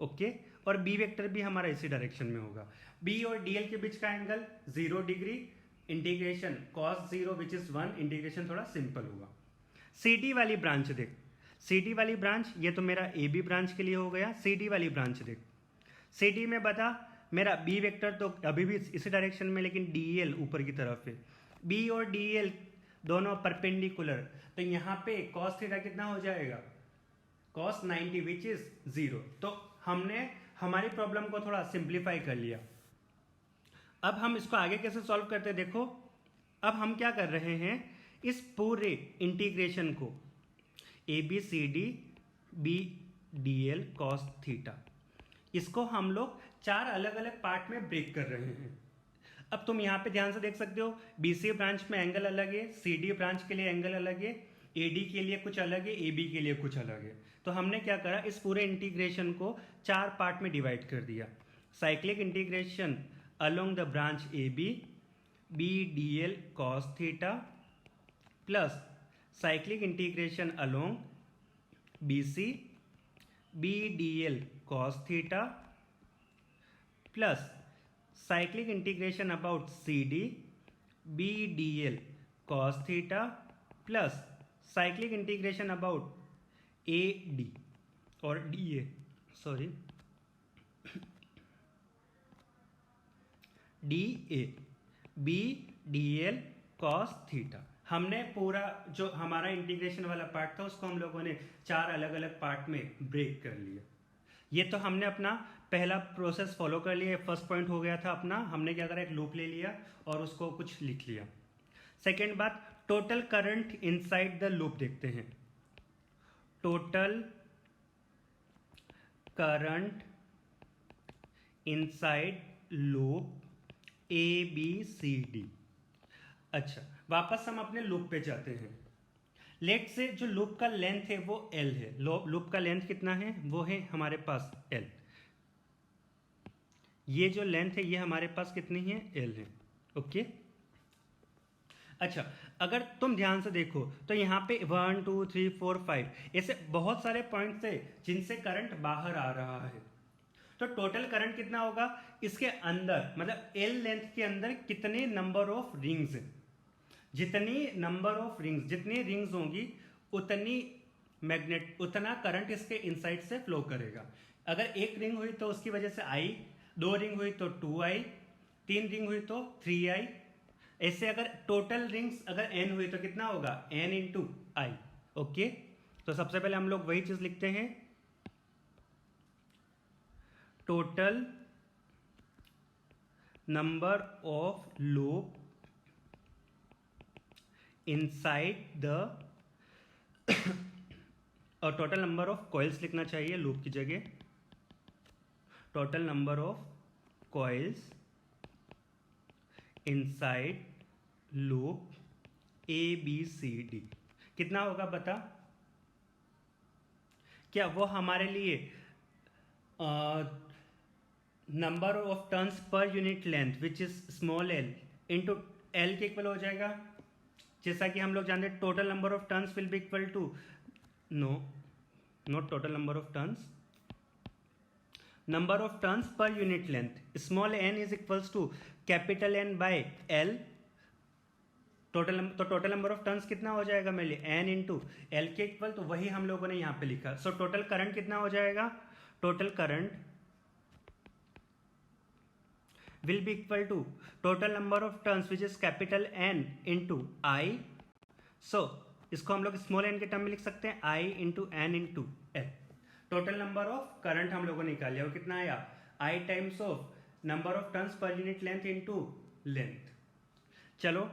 ओके, और बी वेक्टर भी हमारा इसी डायरेक्शन में होगा। बी और डीएल के बीच का angle 0 degree, integration cos 0 which is 1, integration थोड़ा सिंपल होगा। सी डी वाली ब्रांच देख, सी डी वाली ब्रांच, ये तो मेरा ए बी ब्रांच के लिए हो गया। सी डी वाली ब्रांच देख, सी डी में बता मेरा बी वेक्टर तो अभी भी इसी डायरेक्शन में, लेकिन डी एल ऊपर की तरफ है। बी और डी एल दोनों परपेंडिकुलर, तो यहाँ पे cos थीटा कितना हो जाएगा? cos 90 which is 0। तो हमने हमारी प्रॉब्लम को थोड़ा सिंप्लीफाई कर लिया। अब हम इसको आगे कैसे सॉल्व करते हैं देखो। अब हम क्या कर रहे हैं, इस पूरे इंटीग्रेशन को A B C D B D L cos theta, इसको हम लोग 4 अलग अलग पार्ट में ब्रेक कर रहे हैं। अब तुम यहाँ पे ध्यान से देख सकते हो, बी सी ब्रांच में एंगल अलग है, सी डी ब्रांच के लिए एंगल अलग है, ए डी के लिए कुछ अलग है, ए बी के लिए कुछ अलग है। तो हमने क्या करा, इस पूरे इंटीग्रेशन को 4 पार्ट में डिवाइड कर दिया। Cyclic integration along the branch AB B dl cos theta plus cyclic integration along BC B dl cos theta plus cyclic integration about CD B dl cos theta plus cyclic integration about AD or DA, sorry, D A B D L cos theta. हमने पूरा जो हमारा integration वाला part था उसको हम लोगों ने 4 अलग अलग पार्ट में ब्रेक कर लिया। ये तो हमने अपना पहला प्रोसेस फॉलो कर लिया। फर्स्ट पॉइंट हो गया था अपना, हमने क्या करा, एक लूप ले लिया और उसको कुछ लिख लिया। सेकेंड बात, total current inside the loop देखते हैं। Total current inside loop A B C D. अच्छा, वापस हम अपने लूप पे जाते हैं। लेट से जो लूप का लेंथ है वो एल है। लूप का लेंथ कितना है? वो है हमारे पास एल। ये जो लेंथ है ये हमारे पास कितनी है? एल है, ओके। अच्छा, अगर तुम ध्यान से देखो तो यहाँ पे 1 2 3 4 5 ऐसे बहुत सारे पॉइंट्स है जिनसे करंट बाहर आ रहा है। तो टोटल करंट कितना होगा इसके अंदर, मतलब एल लेंथ के अंदर कितने नंबर ऑफ रिंग्स हैं? जितनी नंबर ऑफ रिंग्स, जितनी रिंग्स होंगी उतना करंट इसके इनसाइड से फ्लो करेगा। अगर एक रिंग हुई तो उसकी वजह से आई, 2 रिंग हुई तो 2i, 3 रिंग हुई तो 3i। ऐसे अगर टोटल रिंग्स अगर n हुई तो कितना होगा? n into I, okay. तो सबसे पहले हम लोग वही चीज लिखते हैं, total number of loop inside the और टोटल नंबर ऑफ कॉइल्स लिखना चाहिए लूप की जगह। Total number of coils inside loop A B C D कितना होगा बता? क्या वो हमारे लिए number of turns per unit length which is small L into L के इक्वल हो जाएगा? जैसा कि हम लोग जानते हैं total number of turns will be equal to, no not total number of turns, number of turns per unit length. Small N is equals to capital N by L. Total number of turns कितना हो जाएगा मेरे लिए? N into L के equal, तो वही हम लोगों ने यहाँ पे लिखा। सो टोटल करंट कितना हो जाएगा? Total current will be equal to total number of turns which is capital N into I. So इसको हम लोग स्मॉल n के टर्म में लिख सकते हैं I into N into L। Total number of current हम लोगों ने निकाल लिया, वो कितना आया? I times of number of turns per unit length into length. चलो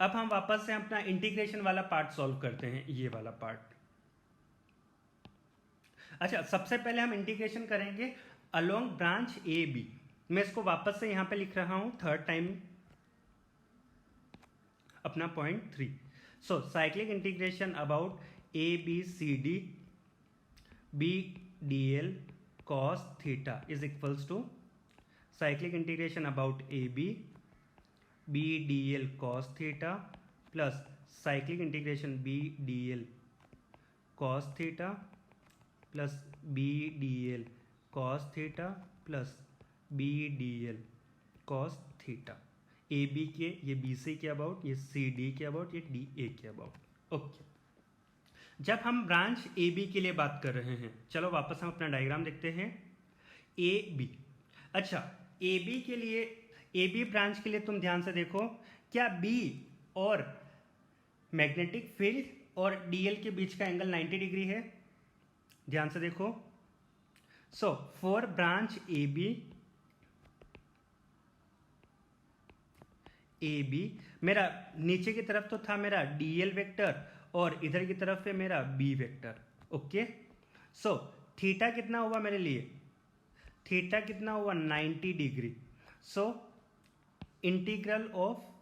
अब हम वापस से अपना इंटीग्रेशन वाला पार्ट सॉल्व करते हैं, ये वाला पार्ट। अच्छा, सबसे पहले हम इंटीग्रेशन करेंगे अलोंग ब्रांच ए बी। मैं इसको वापस से यहां पे लिख रहा हूं थर्ड टाइम, अपना point 3। So cyclic integration about A B C D B D L cos theta is equals to cyclic integration about AB B dl cos theta plus cyclic integration B dl cos theta plus B dl cos theta plus B dl cos theta। A B के, ये B C के about, ये C D के about, ये D A के about. Okay, जब हम branch A B के लिए बात कर रहे हैं, चलो वापस हम अपना डायग्राम देखते हैं। ए बी, अच्छा ए बी के लिए, ए बी ब्रांच के लिए तुम ध्यान से देखो, क्या बी और मैग्नेटिक फील्ड और डीएल के बीच का एंगल 90 डिग्री है? ध्यान से देखो। So for branch A B मेरा नीचे की तरफ तो था मेरा डीएल वेक्टर और इधर की तरफ है मेरा B vector. Okay, so theta कितना हुआ मेरे लिए? थीटा कितना हुआ? 90 degree. So integral of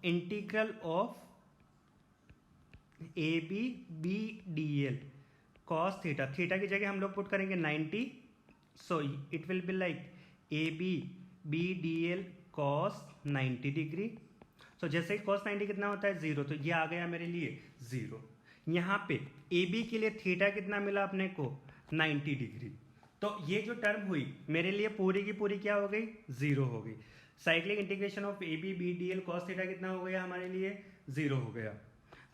integral of A B B D L cos theta, theta की जगह हम लोग पुट करेंगे 90। So it will be like A B B D L cos 90 degree. So जैसे ही कॉस 90 कितना होता है? 0, तो ये आ गया मेरे लिए 0। यहाँ पे ए बी के लिए थीटा कितना मिला अपने को? 90 डिग्री। तो ये जो टर्म हुई मेरे लिए पूरी की पूरी क्या हो गई? 0 हो गई। Cyclic integration of A B B D L cos theta कितना हो गया हमारे लिए? 0 हो गया।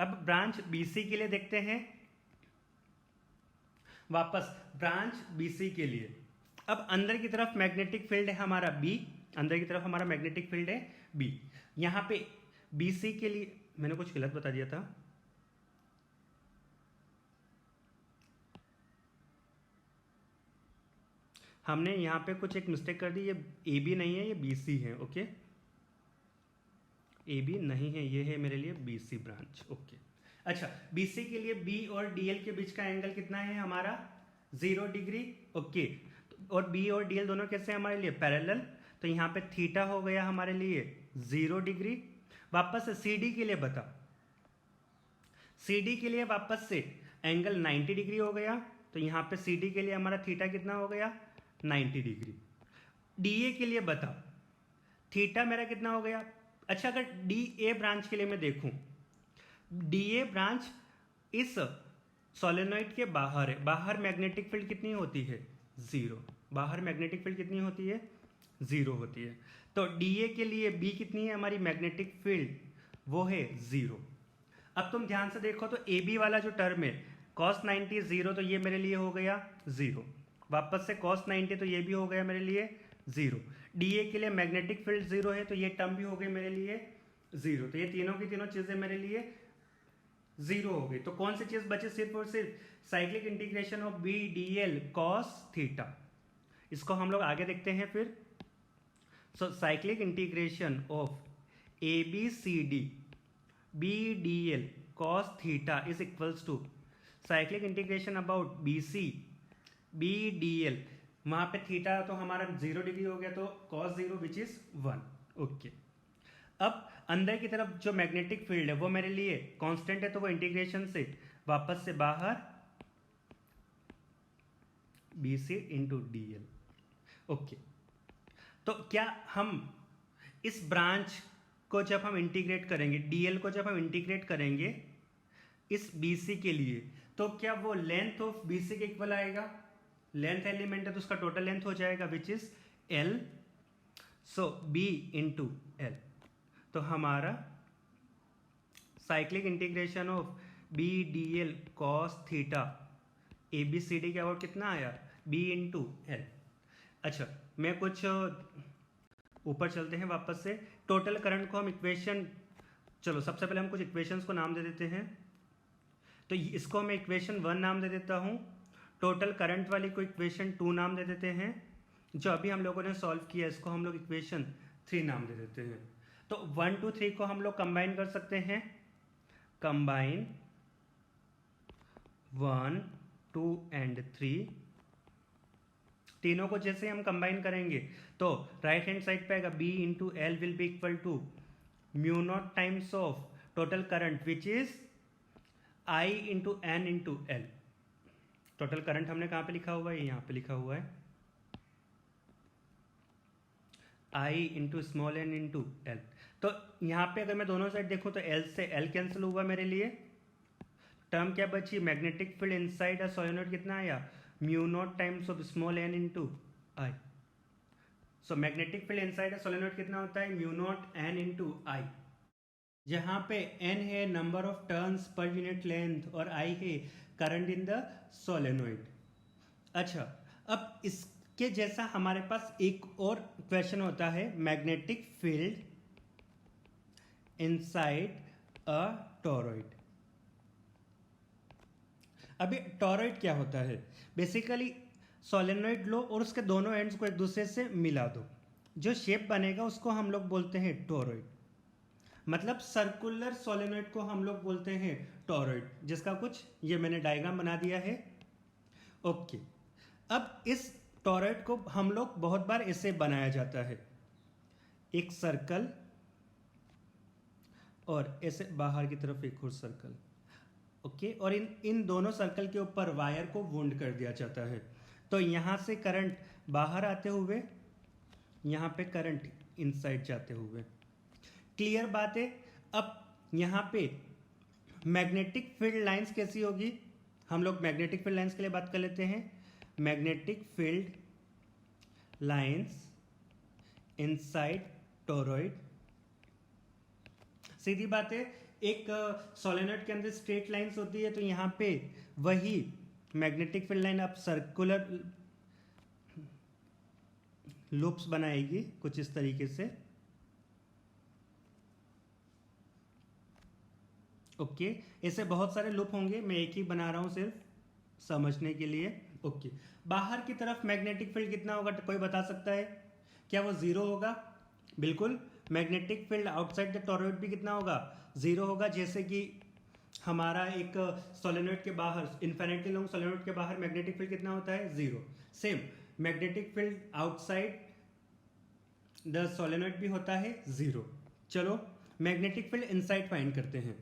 अब ब्रांच बीसी के लिए देखते हैं, वापस ब्रांच बीसी के लिए। अब अंदर की तरफ मैग्नेटिक फील्ड है हमारा बी, अंदर की तरफ हमारा मैग्नेटिक फील्ड है बी। यहां पे बीसी के लिए मैंने कुछ गलत बता दिया था, हमने यहां पे कुछ एक मिस्टेक कर दी। ये ए बी नहीं है, ये बी सी है। ओके, ए बी नहीं है, ये है मेरे लिए बी सी ब्रांच। ओके, अच्छा बी सी के लिए बी और डी एल के बीच का एंगल कितना है हमारा? 0 डिग्री। ओके, और बी और डी एल दोनों कैसे हमारे लिए? पैरेलल। तो यहाँ पे थीटा हो गया हमारे लिए 0 डिग्री। वापस से सी डी के लिए बता, सी डी के लिए वापस से एंगल 90 डिग्री हो गया। तो यहाँ पे सी डी के लिए हमारा थीटा कितना हो गया? 90 डिग्री। डीए के लिए बता, थीटा मेरा कितना हो गया? अच्छा, अगर डीए ब्रांच के लिए मैं देखूं, डीए ब्रांच इस सोलेनोइड के बाहर है। बाहर मैग्नेटिक फील्ड कितनी होती है? 0। बाहर मैग्नेटिक फील्ड कितनी होती है? 0 होती है। तो डीए के लिए बी कितनी है हमारी मैग्नेटिक फील्ड? वो है 0। अब तुम ध्यान से देखो तो ए बी वाला जो टर्म है cos 90 0, तो ये मेरे लिए हो गया 0। वापस से cos 90, तो ये भी हो गया मेरे लिए 0। डीए के लिए मैग्नेटिक फील्ड 0 है, तो ये टर्म भी हो गई मेरे लिए 0। तो ये तीनों की तीनों चीजें मेरे लिए 0 हो गई। तो कौन सी चीज बची? सिर्फ और सिर्फ cyclic integration of B D L cos theta. इसको हम लोग आगे देखते हैं फिर। So cyclic integration of A B C D B D L cos theta is equals to cyclic integration about B C B D L. वहां पे theta तो हमारा 0 डिग्री हो गया, तो cos 0 विच इज 1। ओके, अब अंदर की तरफ जो मैग्नेटिक फील्ड है वो मेरे लिए कांस्टेंट है, तो वो इंटीग्रेशन से वापस से बाहर B C into D L. Okay, तो क्या हम इस ब्रांच को जब हम इंटीग्रेट करेंगे, डीएल को जब हम इंटीग्रेट करेंगे इस बीसी के लिए, तो क्या वो लेंथ ऑफ बीसी के इक्वल आएगा? लेंथ एलिमेंट है तो उसका टोटल लेंथ हो जाएगा which is L. So B into L. तो हमारा cyclic integration of B D L cos theta A B C D के अबाउट कितना आया? B into L. अच्छा, मैं कुछ ऊपर चलते हैं वापस से। टोटल करंट को हम इक्वेशन, चलो सबसे पहले हम कुछ इक्वेशंस को नाम दे देते हैं। तो इसको मैं इक्वेशन 1 नाम दे देता हूँ, टोटल करंट वाली को इक्वेशन 2 नाम दे देते हैं, जो अभी हम लोगों ने सॉल्व किया इसको हम लोग इक्वेशन 3 नाम दे देते हैं। तो 1 2 3 को हम लोग कंबाइन कर सकते हैं, कंबाइन 1 2 एंड 3। तीनों को जैसे हम कंबाइन करेंगे तो राइट हैंड साइड पे आएगा B into L will be equal to mu not times of total current which is I into N into L. Total current हमने कहाँ पे लिखा हुआ है, यहाँ पे लिखा हुआ है I into small N into L. तो यहाँ पे अगर मैं दोनों साइड देखूँ तो एल से एल कैंसिल हुआ मेरे लिए, टर्म क्या बची, magnetic field inside a solenoid कितना आया, mu not times of small N into I. So magnetic field inside a solenoid कितना होता है, mu naught N into I, जहां पे n है number of turns per unit length और I है करंट इन द सोलेनोइड। अच्छा, अब इसके जैसा हमारे पास एक और क्वेश्चन होता है, मैग्नेटिक फील्ड इनसाइड अ टॉरॉइड। अभी टॉरॉइड क्या होता है, बेसिकली सोलेनोइड लो और उसके दोनों एंड्स को एक दूसरे से मिला दो, जो शेप बनेगा उसको हम लोग बोलते हैं टॉरॉइड। मतलब सर्कुलर सोलेनोइड को हम लोग बोलते हैं टॉरॉइड, जिसका कुछ ये मैंने डायग्राम बना दिया है। ओके, अब इस टॉरॉइड को हम लोग बहुत बार ऐसे बनाया जाता है, एक सर्कल और ऐसे बाहर की तरफ एक और सर्कल। ओके, और इन दोनों सर्कल के ऊपर वायर को वुंड कर दिया जाता है। तो यहां से करंट बाहर आते हुए यहां पे करंट इनसाइड जाते हुए। क्लियर बात है। अब यहां पे मैग्नेटिक फील्ड लाइंस कैसी होगी, हम लोग मैग्नेटिक फील्ड लाइंस के लिए बात कर लेते हैं। Magnetic field lines inside toroid, सीधी बात है, एक सोलेनोइड के अंदर स्ट्रेट लाइंस होती है, तो यहां पे वही मैग्नेटिक फील्ड लाइन अब सर्कुलर लूप्स बनाएगी कुछ इस तरीके से। ओके, ऐसे बहुत सारे लूप होंगे, मैं एक ही बना रहा हूं सिर्फ समझने के लिए। ओके, बाहर की तरफ मैग्नेटिक फील्ड कितना होगा, तो कोई बता सकता है, क्या वो जीरो होगा? बिल्कुल, magnetic field outside the torrid भी कितना होगा, जीरो होगा। जैसे कि हमारा एक सोलेनोइड के बाहर, इन्फिनिटी लॉन्ग सोलेनोइड के बाहर मैग्नेटिक फील्ड कितना होता है, zero. Same magnetic field outside the solenoid भी होता है जीरो। चलो मैग्नेटिक फील्ड इनसाइड फाइंड करते हैं।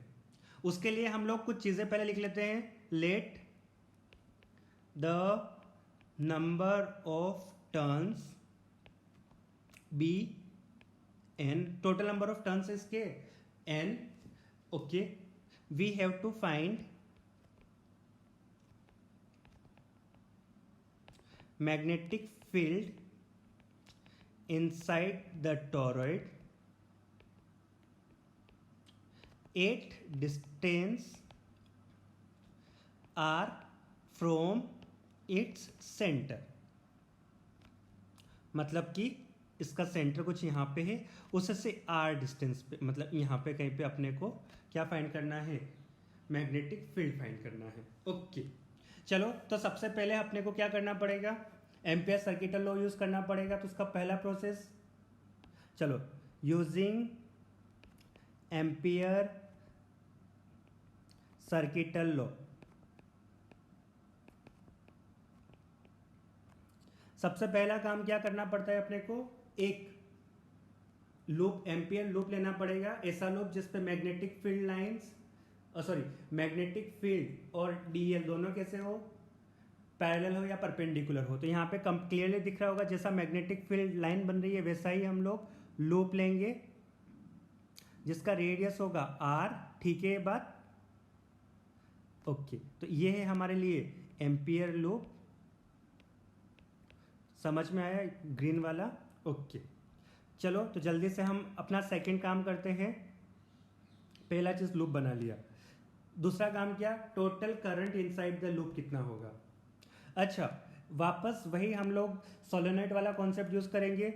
उसके लिए हम लोग कुछ चीजें पहले लिख लेते हैं। Let the number of turns be n, total number of turns इसके n। Okay, we have to find magnetic field inside the toroid at distance R from its centre. मतलब कि इसका सेंटर कुछ यहाँ पे है, उससे आर डिस्टेंस पे, मतलब यहाँ पे कहीं पे अपने को क्या फाइंड करना है, मैग्नेटिक फील्ड फाइंड करना है। ओके, चलो तो सबसे पहले अपने को क्या करना पड़ेगा, एम्पियर सर्किटल लॉ यूज करना पड़ेगा। तो उसका पहला प्रोसेस, चलो यूजिंग एम्पियर सर्किटल लॉ, सबसे पहला काम क्या करना पड़ता है अपने को, एक लूप, एम्पियर लूप लेना पड़ेगा, ऐसा लूप जिसपे magnetic field lines, sorry magnetic field और डीएल दोनों कैसे हो, पैरेलल हो या परपेंडिकुलर हो। तो यहाँ पे क्लियरली दिख रहा होगा, जैसा मैग्नेटिक फील्ड लाइन बन रही है वैसा ही हम लोग लूप लेंगे जिसका रेडियस होगा आर। ठीक है ये बात? ओके, तो ये है हमारे लिए एम्पियर लूप, समझ में आया ग्रीन वाला? ओके, चलो तो जल्दी से हम अपना सेकंड काम करते हैं। पहला चीज लूप बना लिया, दूसरा काम क्या, total current inside the loop कितना होगा। अच्छा, वापस वही हम लोग सोलेनोइड वाला कॉन्सेप्ट यूज करेंगे।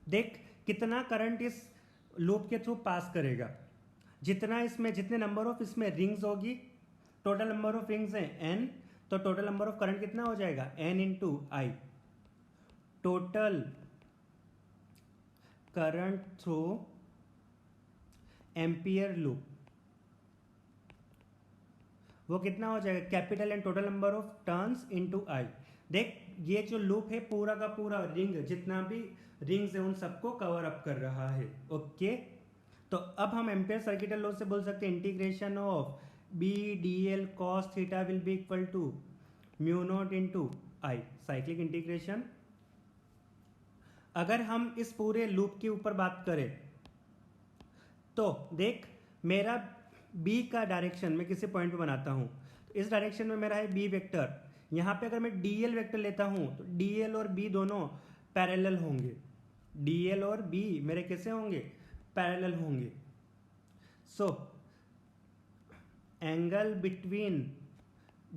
देख कितना करंट इस लूप के थ्रू पास करेगा, जितना इसमें जितने नंबर ऑफ इसमें रिंग्स होगी, टोटल नंबर ऑफ रिंग्स हैं n, तो टोटल नंबर ऑफ करंट कितना हो जाएगा n into I. Total current through ampere loop वो कितना हो जाएगा, capital and total number of turns into I. देख ये जो लूप है पूरा का पूरा रिंग, जितना भी रिंग्स है उन सबको कवर अप कर रहा है। ओके, तो अब हम एम्पियर सर्किटल लॉ से बोल सकते हैं integration of B D L cos theta will be equal to mu not into I, cyclic integration. अगर हम इस पूरे लूप के ऊपर बात करें तो देख मेरा b का डायरेक्शन मैं किसी पॉइंट पे बनाता हूं, तो इस डायरेक्शन में मेरा है b वेक्टर। यहां पे अगर मैं dl वेक्टर लेता हूं तो dl और b दोनों पैरेलल होंगे, dl और b मेरे कैसे होंगे, पैरेलल होंगे। So angle between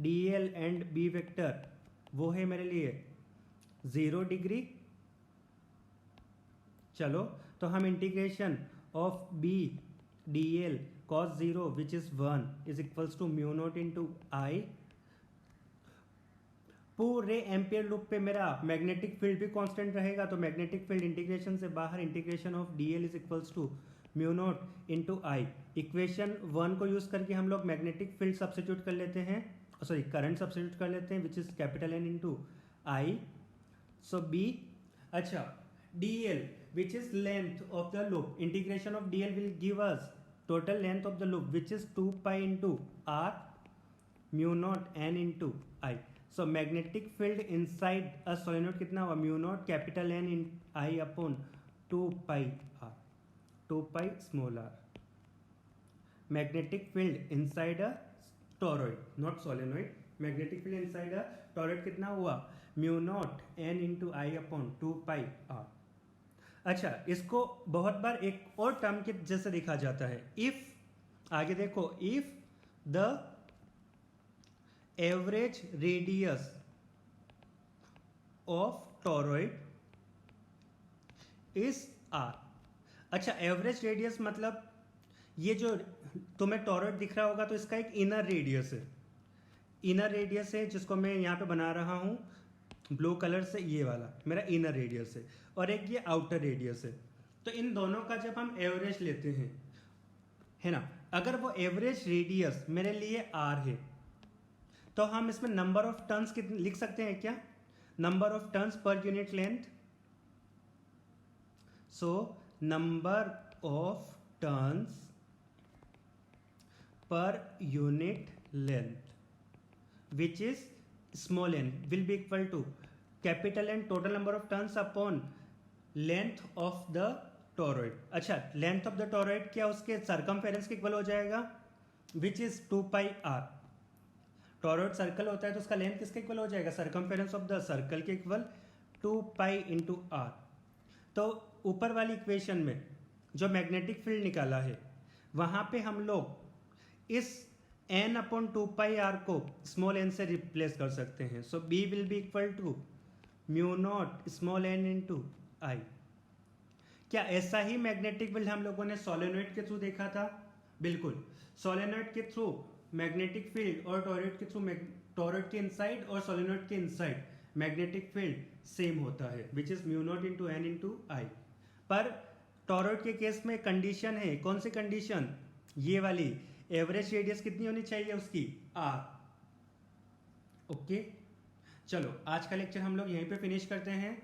dl and b vector वो है मेरे लिए 0 डिग्री। चलो तो हम integration of b dl cos 0 which is 1 is equals to mu not into I. पूरे एम्पियर लूप पे मेरा मैग्नेटिक फील्ड भी कांस्टेंट रहेगा, तो मैग्नेटिक फील्ड इंटीग्रेशन से बाहर integration of dl is equals to mu not into I. Equation 1 को use करके हम लोग मैग्नेटिक फील्ड सब्स्टिट्यूट कर लेते हैं, सॉरी करंट सब्स्टिट्यूट कर लेते हैं which is capital N into I. So B, अच्छा dl which is length of the loop, integration of dl will give us total length of the loop which is 2 pi into r mu naught n into I. So magnetic field inside a solenoid कितना हुआ, mu naught capital N in I upon 2 pi r, 2 pi small r. Magnetic field inside a toroid, not solenoid. Magnetic field inside a toroid कितना हुआ, mu naught n into I upon 2 pi r. अच्छा, इसको बहुत बार एक और term के जैसे लिखा जाता है, इफ, आगे देखो, if the average radius of toroid is R. अच्छा, एवरेज रेडियस मतलब ये जो तुम्हें टोरॉइड दिख रहा होगा तो इसका एक इनर रेडियस है, इनर रेडियस है जिसको मैं यहाँ पे बना रहा हूँ ब्लू कलर से, ये वाला मेरा इनर रेडियस है, और एक ये आउटर रेडियस है। तो इन दोनों का जब हम एवरेज लेते हैं, है ना, अगर वो एवरेज रेडियस मेरे लिए r है तो हम इसमें नंबर ऑफ टर्न्स कितने लिख सकते हैं क्या, number of turns per unit length. So number of turns per unit length which is small n will be equal to capital N total number of turns upon length of the toroid। अच्छा, length of the toroid क्या उसके circumference के equal हो जाएगा which is 2 pi r। Toroid circle होता है तो उसका लेंथ किसके इक्वल हो जाएगा, सर्कमफेरेंस ऑफ द सर्कल के इक्वल 2 pi into r। तो ऊपर वाली इक्वेशन में जो मैग्नेटिक फील्ड निकाला है वहां पे हम लोग इस n अपॉन 2 पाई r को स्मॉल n से रिप्लेस कर सकते हैं। So b will be equal to mu naught small n into I. क्या ऐसा ही मैग्नेटिक फील्ड हम लोगों ने सोलेनोइड के थ्रू देखा था, बिल्कुल। सोलेनोइड के थ्रू मैग्नेटिक फील्ड और टोरॉइड के थ्रू, टोरॉइड के इनसाइड और सोलेनोइड के इनसाइड मैग्नेटिक फील्ड सेम होता है which is mu not into N into I. पर टोरॉइड के केस में कंडीशन है, कौन सी कंडीशन, ये वाली, एवरेज रेडियस कितनी होनी चाहिए उसकी, r। ओके, चलो आज का लेक्चर हम लोग यहीं पे फिनिश करते हैं।